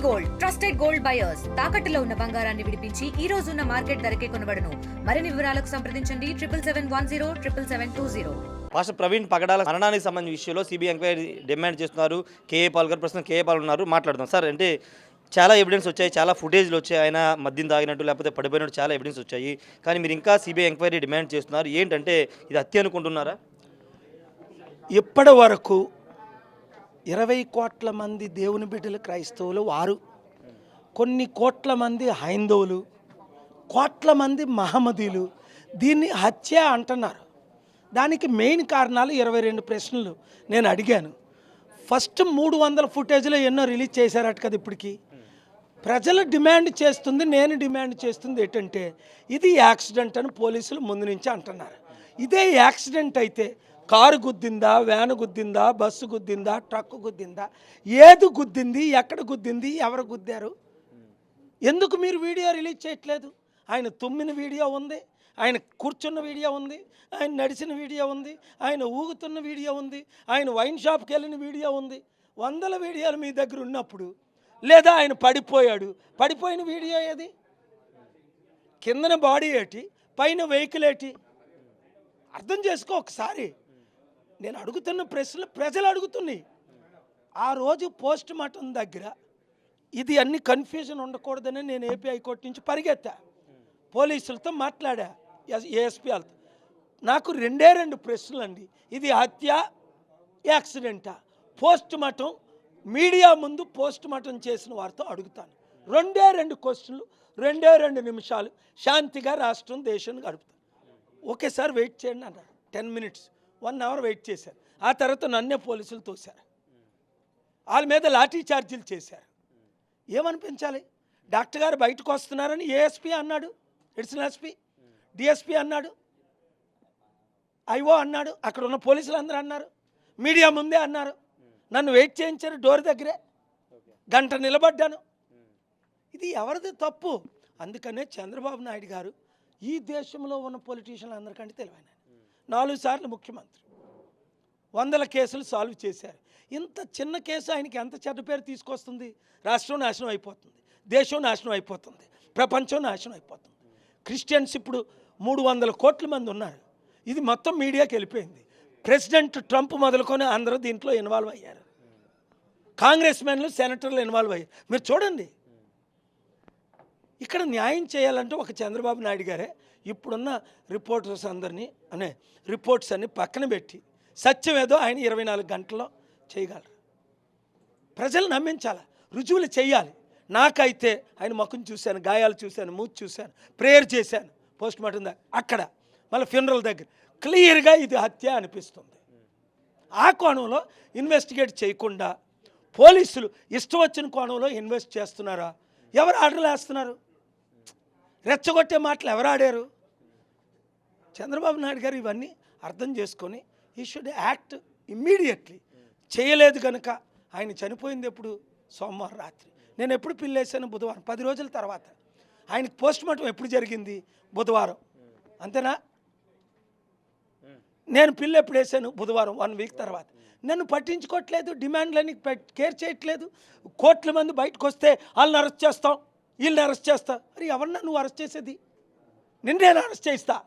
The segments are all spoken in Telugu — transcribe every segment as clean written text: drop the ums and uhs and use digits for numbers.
గోల్డ్ ట్రస్టెడ్ గోల్డ్ బయర్స్ తాకట్టులో ఉన్న బంగారాన్ని విడిపించి ఈ రోజు ఉన్న మార్కెట్ ధరకే కొనబడును. మరిన్ని వివరాలకు సంప్రదించండి 7771077720. పాస్టర్ ప్రవీణ్ పగడాల మరణానికి సంబంధించిన విషయంలో సిబిఐ ఎంక్వైరీ డిమాండ్ చేస్తున్నారు. కేఏ పాల్ గారు ప్రస్తుతం కేఏ పాల్ ఉన్నారు, మాట్లాడదాం. సార్, అంటే చాలా ఎవిడెన్స్ వచ్చాయి, చాలా ఫుటేజ్లు వచ్చాయి, ఆయన మద్యం తాగినట్టు లేకపోతే పడిపోయినట్టు చాలా ఎవిడెన్స్ వచ్చాయి. కానీ మీరు ఇంకా సిబిఐ ఎంక్వైరీ డిమాండ్ చేస్తున్నారు. ఏంటంటే ఇది హత్య అనుకుంటున్నారా? ఇప్పటి వరకు 20 కోట్ల మంది దేవుని బిడ్డలు క్రైస్తవులు వారు, కొన్ని కోట్ల మంది హైందవులు, కోట్ల మంది మహమ్మదీలు దీన్ని హత్య అంటున్నారు. దానికి మెయిన్ కారణాలు 22 ప్రశ్నలు నేను అడిగాను. ఫస్ట్ 300 ఫుటేజ్లో ఎన్నో రిలీజ్ చేశారట కదా. ఇప్పటికి ప్రజలు డిమాండ్ చేస్తుంది, నేను డిమాండ్ చేస్తుంది ఏంటంటే ఇది యాక్సిడెంట్ అని పోలీసులు ముందు నుంచి అంటున్నారు. ఇదే యాక్సిడెంట్ అయితే కారు గుద్దిందా, వ్యాను గుద్దిందా, బస్సు గుద్దిందా, ట్రక్కు గుద్దిందా, ఏది గుద్దింది, ఎక్కడ గుద్దింది, ఎవరు గుద్దారు, ఎందుకు మీరు వీడియో రిలీజ్ చేయట్లేదు? ఆయన తుమ్మిన వీడియో ఉంది, ఆయన కూర్చున్న వీడియో ఉంది, ఆయన నడిచిన వీడియో ఉంది, ఆయన ఊగుతున్న వీడియో ఉంది, ఆయన వైన్ షాప్కి వెళ్ళిన వీడియో ఉంది. 100 వీడియోలు మీ దగ్గర ఉన్నప్పుడు, లేదా ఆయన పడిపోయాడు, పడిపోయిన వీడియో ఏది? కిందన బాడీ ఏటి, పైన వెహికల్ ఏటి? అర్థం చేసుకో ఒకసారి. నేను అడుగుతున్న ప్రశ్నలు ప్రజలు అడుగుతున్నాయి. ఆ రోజు పోస్ట్ మార్టం దగ్గర ఇది అన్ని కన్ఫ్యూజన్ ఉండకూడదని నేను ఏపీ హైకోర్టు నుంచి పరిగెత్తా, పోలీసులతో మాట్లాడా, ఏఎస్పీ వాళ్ళతో. నాకు 2 ప్రశ్నలు అండి. ఇది హత్య, యాక్సిడెంటా? పోస్ట్ మార్టం మీడియా ముందు పోస్ట్ మార్టం చేసిన వారితో అడుగుతాను. 2 క్వశ్చన్లు, 2 నిమిషాలు శాంతిగా రాష్ట్రం దేశం గడుపుతాను. ఓకే సార్, వెయిట్ చేయండి అన్నారు. 10 minutes, 1 hour వెయిట్ చేశారు. ఆ తర్వాత నన్నే పోలీసులు తోశారు, వాళ్ళ మీద లాఠీ చార్జీలు చేశారు. ఏమనిపించాలి? డాక్టర్ గారు బయటకు వస్తున్నారని ఏఎస్పీ అన్నాడు, అడిషనల్ ఎస్పీ, డిఎస్పీ అన్నాడు, ఐఓ అన్నాడు, అక్కడ ఉన్న పోలీసులు అందరూ అన్నారు, మీడియా ముందే అన్నారు. నన్ను వెయిట్ చేయించారు డోర్ దగ్గరే, గంట నిలబడ్డాను. ఇది ఎవరిది తప్పు? అందుకనే చంద్రబాబు నాయుడు గారు ఈ దేశంలో ఉన్న పొలిటీషియన్లు అందరికంటే తెలివైన 4 సార్లు ముఖ్యమంత్రి, 100 కేసులు సాల్వ్ చేశారు. ఇంత చిన్న కేసు ఆయనకి ఎంత చెడ్డ పేరు తీసుకొస్తుంది? రాష్ట్రం నాశనం అయిపోతుంది, దేశం నాశనం అయిపోతుంది, ప్రపంచం నాశనం అయిపోతుంది. క్రిస్టియన్స్ ఇప్పుడు 300 కోట్ల మంది ఉన్నారు. ఇది మొత్తం మీడియాకి వెళ్ళిపోయింది. ప్రెసిడెంట్ ట్రంప్ మొదలుకొని అందరూ దీంట్లో ఇన్వాల్వ్ అయ్యారు. కాంగ్రెస్ మెన్లు, సెనేటర్లు ఇన్వాల్వ్ అయ్యారు. మీరు చూడండి, ఇక్కడ న్యాయం చేయాలంటే ఒక చంద్రబాబు నాయుడు గారే ఇప్పుడున్న రిపోర్టర్స్ అందరినీ రిపోర్ట్స్ అన్ని పక్కన పెట్టి సత్యం ఏదో ఆయన 24 గంటల్లో చేయగలరు. ప్రజలు నమ్మించాలి, రుజువులు చేయాలి. నాకైతే ఆయన ముఖం చూశాను, గాయాలు చూశాను, మూతి చూశాను, ప్రేయర్ చేశాను, పోస్ట్ మార్టం దగ్గర, అక్కడ మళ్ళీ ఫ్యూనరల్ దగ్గర క్లియర్గా ఇది హత్య అనిపిస్తుంది. ఆ కోణంలో ఇన్వెస్టిగేట్ చేయకుండా పోలీసులు ఇష్టం వచ్చిన కోణంలో ఇన్వెస్ట్ చేస్తున్నారా? ఎవరు ఆర్డర్లు వేస్తున్నారు? రెచ్చగొట్టే మాటలు ఎవరు ఆడారు? చంద్రబాబు నాయుడు గారు ఇవన్నీ అర్థం చేసుకొని ఈ షుడ్ యాక్ట్ ఇమ్మీడియట్లీ. చేయలేదు కనుక ఆయన చనిపోయింది ఎప్పుడు? సోమవారం రాత్రి. నేను ఎప్పుడు పిల్లేసాను? బుధవారం, 10 రోజుల తర్వాత. ఆయనకి పోస్ట్ మార్టం ఎప్పుడు జరిగింది? బుధవారం. అంతేనా? నేను పిల్లి ఎప్పుడు వేసాను? బుధవారం, 1 వీక్ తర్వాత. నన్ను పట్టించుకోవట్లేదు, డిమాండ్లని కేర్ చేయట్లేదు. కోట్ల మంది బయటకు వస్తే వాళ్ళని అరెస్ట్ చేస్తాం, వీళ్ళని అరెస్ట్ చేస్తా. అరే ఎవరన్నా నువ్వు అరెస్ట్ చేసేది? నిన్నేను అరెస్ట్ చేయిస్తా.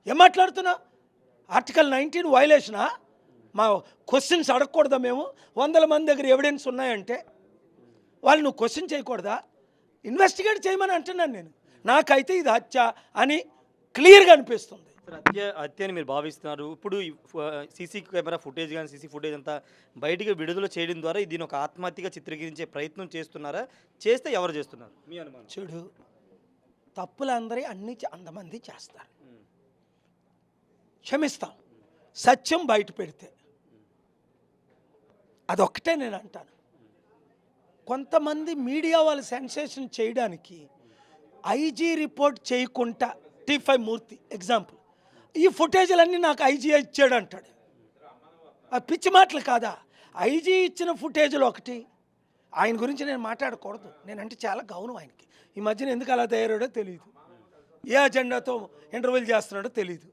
ఏం మాట్లాడుతున్నా? ఆర్టికల్ 19 వైలేషనా? మా క్వశ్చన్స్ అడగకూడదా? మేము 100 మంది దగ్గర ఎవిడెన్స్ ఉన్నాయంటే వాళ్ళు నువ్వు క్వశ్చన్ చేయకూడదా? ఇన్వెస్టిగేట్ చేయమని అంటున్నాను నేను. నాకైతే ఇది హత్య అని క్లియర్గా అనిపిస్తుంది. హత్య అని మీరు భావిస్తున్నారు. ఇప్పుడు సీసీ కెమెరా ఫుటేజ్ కానీ సీసీ ఫుటేజ్ అంతా బయటికి విడుదల చేయడం ద్వారా దీన్ని ఒక ఆత్మహత్యగా చిత్రీకరించే ప్రయత్నం చేస్తున్నారా? చేస్తే ఎవరు చేస్తున్నారు మీ అనుమానం? చూడు, తప్పులు అందరూ అంతమంది చేస్తారు, క్షమిస్తాం. సత్యం బయట పెడితే అదొక్కటే నేను అంటాను. కొంతమంది మీడియా వాళ్ళు సెన్సేషన్ చేయడానికి ఐజీ రిపోర్ట్ చేయకుండా T5 మూర్తి ఎగ్జాంపుల్, ఈ ఫుటేజ్లన్నీ నాకు ఐజీ ఇచ్చాడు అంటాడు. ఆ పిచ్చి మాటలు కాదా? ఐజీ ఇచ్చిన ఫుటేజ్లు ఒకటి. ఆయన గురించి నేను మాట్లాడకూడదు, నేనంటే చాలా గౌరవం ఆయనకి. ఈ మధ్యన ఎందుకు అలా తయారాడో తెలియదు, ఏ అజెండాతో ఇంటర్వ్యూలు చేస్తున్నాడో తెలియదు.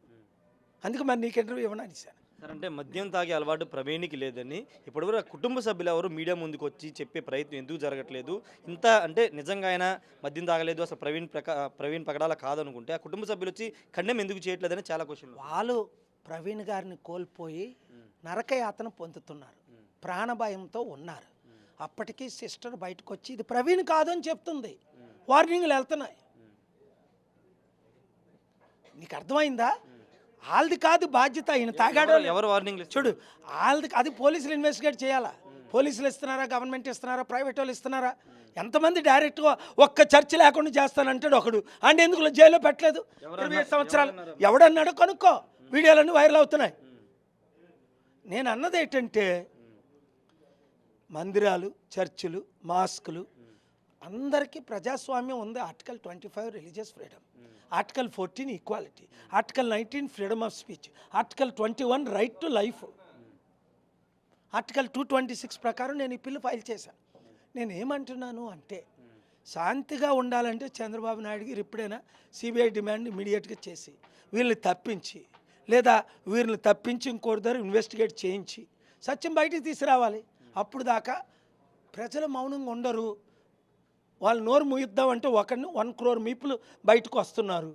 అందుకే మరి నీకు ఇంటర్వ్యూ ఇవ్వను అనేసాను. సార్ అంటే మద్యం తాగే అలవాటు ప్రవీణ్కి లేదని ఇప్పటివరకు కుటుంబ సభ్యులు ఎవరు మీడియా ముందుకు వచ్చి చెప్పే ప్రయత్నం ఎందుకు జరగట్లేదు? ఇంత అంటే నిజంగా ఆయన మద్యం తాగలేదు, అసలు ప్రవీణ్ పగడాల కాదనుకుంటే ఆ కుటుంబ సభ్యులు వచ్చి ఖండం ఎందుకు చేయట్లేదని చాలా క్వశ్చన్. వాళ్ళు ప్రవీణ్ గారిని కోల్పోయి నరకయాతన పొందుతున్నారు, ప్రాణభయంతో ఉన్నారు. అప్పటికి సిస్టర్ బయటకు వచ్చి ఇది ప్రవీణ్ కాదు అని చెప్తుంది, వార్నింగ్లు వెళ్తున్నాయి. నీకు అర్థమైందా? వాళ్ళది కాదు బాధ్యత, ఆయన తాగాడు. ఎవరు వార్నింగ్ చూడు, వాళ్ళది అది పోలీసులు ఇన్వెస్టిగేట్ చేయాలా. పోలీసులు ఇస్తున్నారా, గవర్నమెంట్ ఇస్తున్నారా, ప్రైవేట్ వాళ్ళు ఇస్తున్నారా? ఎంతమంది డైరెక్ట్గా ఒక్క చర్చ లేకుండా చేస్తానంటాడు ఒకడు, అంటే ఎందుకు జైల్లో పెట్టలేదు 20 సంవత్సరాలు? ఎవడన్నాడో కనుక్కో, వీడియోలన్నీ వైరల్ అవుతున్నాయి. నేను అన్నది ఏంటంటే మందిరాలు, చర్చిలు, మాస్కులు అందరికీ ప్రజాస్వామ్యం ఉంది. Article 25 religious freedom, article 14 equality, article 19 freedom of speech, article 21 right to life, article 226 ప్రకారం నేను ఈ బిల్లు ఫైల్ చేశాను. నేను ఏమంటున్నాను అంటే శాంతిగా ఉండాలంటే చంద్రబాబు నాయుడు గారు ఎప్పుడైనా సిబిఐ డిమాండ్ ఇమీడియట్గా చేసి వీళ్ళని తప్పించి, లేదా వీళ్ళని తప్పించి ఇంకోటి దగ్గర ఇన్వెస్టిగేట్ చేయించి సత్యం బయటికి తీసుకురావాలి. అప్పుడు దాకా ప్రజలు మౌనంగా ఉండరు. వాళ్ళు నోరు ముయిద్దామంటే 1 crore పీపుల్ బయటకు వస్తున్నారు.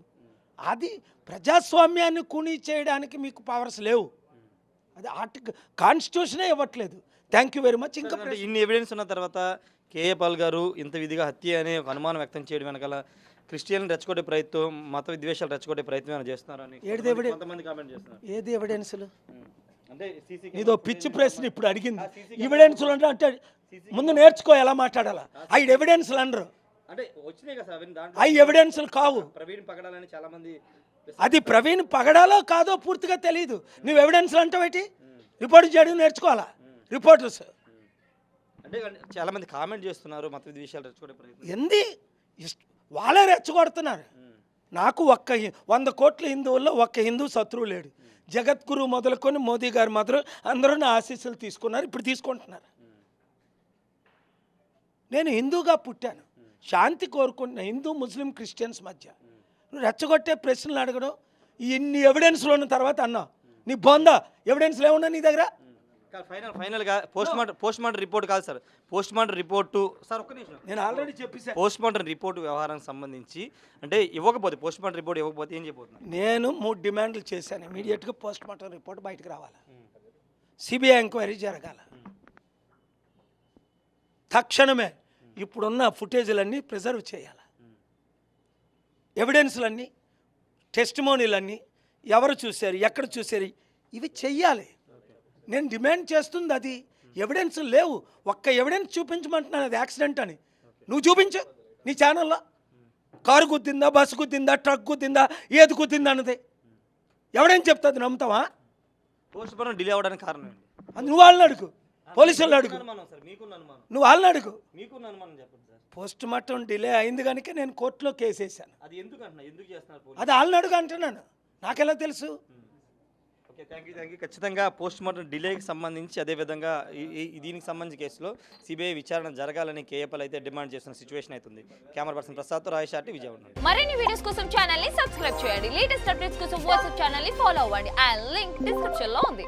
అది ప్రజాస్వామ్యాన్ని కూనీ చేయడానికి మీకు పవర్స్ లేవు. అది ఆర్టికల్ కాన్స్టిట్యూషనే ఇవ్వట్లేదు. Thank you very much. ఇంకా ఇన్ని ఎవిడెన్స్ ఉన్న తర్వాత కేఏ పాల్ గారు ఇంత విధిగా హత్య అనే ఒక అనుమానం వ్యక్తం చేయడం వెనకాల క్రిస్టియన్ రెచ్చగొట్టే ప్రయత్నం, మత విద్వేషాలు రెచ్చగొట్టే ప్రయత్నం ఏమైనా చేస్తున్నారని కొంతమంది కామెంట్ చేస్తున్నారు. ఏది ఎవిడెన్స్లు అంటే ఇదో పిచ్చి ప్రశ్న ఇప్పుడు అడిగింది. ఎవిడెన్స్లు అంటే ముందు నేర్చుకో ఎలా మాట్లాడాలా. అవి ఎవిడెన్స్లు అనరు, అంటే వచ్చినాయి కదా సార్, అవి ఎవిడెన్స్లు కావు. ప్రవీణ్ పగడాలని చాలా మంది అది ప్రవీణ్ పగడాలో కాదో పూర్తిగా తెలియదు. నువ్వు ఎవిడెన్స్లు అంటావేటి? రిపోర్ట్ చేయడం నేర్చుకోవాలా రిపోర్టర్స్. అంటే చాలా మంది కామెంట్ చేస్తున్నారు మత విద్వేషాలు రెచ్చగొట్టే ప్రయత్నం. ఎంది వాళ్ళే రెచ్చగొడుతున్నారు. నాకు 100 కోట్ల హిందువుల్లో ఒక్క హిందూ శత్రువు లేడు. జగద్గురు మొదలుకొని మోదీ గారు మొదలు అందరూ నా ఆశీస్సులు తీసుకున్నారు, ఇప్పుడు తీసుకుంటున్నారు. నేను హిందూగా పుట్టాను, శాంతి కోరుకుంటున్నా హిందూ ముస్లిం క్రిస్టియన్స్ మధ్య. నువ్వు రెచ్చగొట్టే ప్రశ్నలు అడగడం, ఇన్ని ఎవిడెన్స్లు ఉన్న తర్వాత అన్నా నీ బొందా ఎవిడెన్స్లు ఏమన్నా నీ దగ్గర? ఫైనల్గా పోస్ట్ మార్టం రిపోర్ట్ కాదు sir, post mortem report sir ఒక్క నిమిషం, నేను ఆల్రెడీ చెప్పేసాను. పోస్ట్ మార్టం రిపోర్టు వ్యవహారానికి సంబంధించి అంటే ఇవ్వకపోతే పోస్ట్ మార్టం రిపోర్ట్ ఇవ్వకపోతే ఏం చెప్పబోతున్నారు? నేను 3 డిమాండ్లు చేశాను. ఇమీడియట్గా పోస్ట్ మార్టం రిపోర్ట్ బయటకు రావాలి, సిబిఐ ఎంక్వైరీ జరగాల తక్షణమే. ఇప్పుడున్న ఫుటేజీలన్నీ ప్రిజర్వ్ చేయాలి, ఎవిడెన్స్లన్నీ, టెస్టిమోనీలన్నీ, ఎవరు చూశారు, ఎక్కడ చూశారు, ఇవి చెయ్యాలి. నేను డిమాండ్ చేస్తుంది అది. ఎవిడెన్స్ లేవు, ఒక్క ఎవిడెన్స్ చూపించమంటున్నాను అది యాక్సిడెంట్ అని. నువ్వు చూపించు నీ ఛానల్లో. కారు గుద్దిందా, బస్సు గుద్దిందా, ట్రక్ గుద్దిందా, ఏది గుద్దిందా అన్నది ఎవడేం చెప్తుంది? నమ్ముతావా? పోస్ట్ మార్టం డిలే అవ్వడానికి కారణం ఏంటి? అది నువ్వు వాళ్ళని అడుగు, పోలీసులను అడుగు, నువ్వు వాళ్ళని అడుగు. పోస్ట్ మార్టం డిలే అయింది కనుక నేను కోర్టులో కేసు వేసాను. అది ఎందుకు చేస్తున్నారు? అది వాళ్ళని అడుగు అంటున్నాను, నాకెలా తెలుసు? Okay, thank you. ఖచ్చితంగా పోస్ట్ మార్టం డిలేకి సంబంధించి అదేవిధంగా దీనికి సంబంధించి కేసులో సిబిఐ విచారణ జరగాలని కేఏ పాల్ అయితే డిమాండ్ చేస్తున్న సిచ్యువేషన్ అవుతుంది. కెమెరా పర్సన్ ప్రసాద్తో రాయేష్ ఆర్టీ, విజయవాడ. మరిన్ని వీడియోస్ కోసం ఛానల్ ని సబ్స్క్రైబ్ చేయండి. లేటెస్ట్ అప్డేట్స్ కోసం వాట్సాప్ ఛానల్ ని ఫాలో అవ్వండి. ఆ లింక్ డిస్క్రిప్షన్ లో ఉంది.